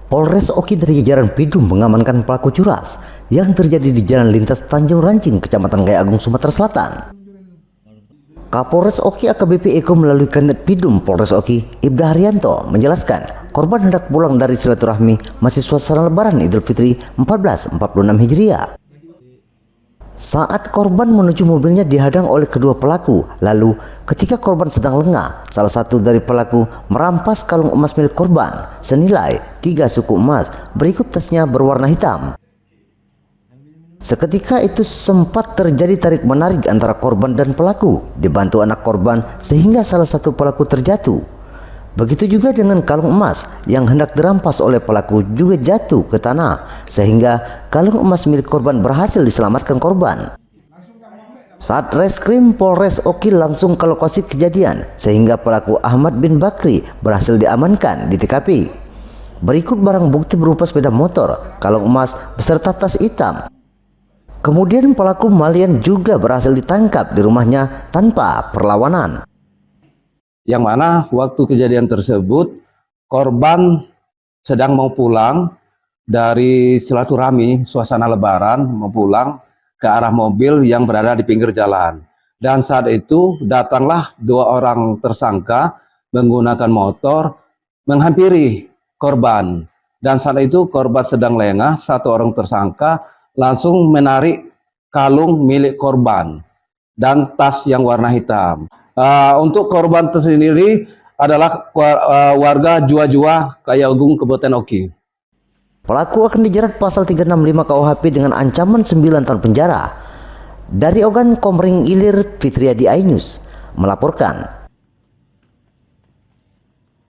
Polres Oki dari jajaran Pidum mengamankan pelaku curas yang terjadi di Jalan Lintas Tanjung Rancing, Kecamatan Gaya Agung, Sumatera Selatan. Kapolres Oki AKBP Eko melalui Kanit Pidum Polres Oki Ibda Haryanto menjelaskan korban hendak pulang dari silaturahmi masih suasana Lebaran Idul Fitri 1446 Hijriah. Saat korban menuju mobilnya dihadang oleh kedua pelaku. Lalu ketika korban sedang lengah, salah satu dari pelaku merampas kalung emas milik korban senilai 3 suku emas, berikut tasnya berwarna hitam. Seketika itu sempat terjadi tarik-menarik antara korban dan pelaku, dibantu anak korban sehingga salah satu pelaku terjatuh. Begitu juga dengan kalung emas yang hendak dirampas oleh pelaku juga jatuh ke tanah, sehingga kalung emas milik korban berhasil diselamatkan korban. Saat reskrim Polres Oki langsung ke lokasi kejadian, sehingga pelaku Ahmad bin Bakri berhasil diamankan di TKP. Berikut barang bukti berupa sepeda motor, kalung emas beserta tas hitam. Kemudian pelaku Malian juga berhasil ditangkap di rumahnya tanpa perlawanan. Yang mana waktu kejadian tersebut korban sedang mau pulang dari silaturahmi suasana Lebaran, mau pulang ke arah mobil yang berada di pinggir jalan. Dan saat itu datanglah dua orang tersangka menggunakan motor menghampiri korban. Dan saat itu korban sedang lengah, satu orang tersangka langsung menarik kalung milik korban dan tas yang warna hitam. Untuk korban tersendiri adalah warga Jua-Jua, Gaya Agung, Kabupaten Oki. Pelaku akan dijerat pasal 365 KUHP dengan ancaman 9 tahun penjara. Dari Ogan Komering Ilir, Fitriadi iNews melaporkan.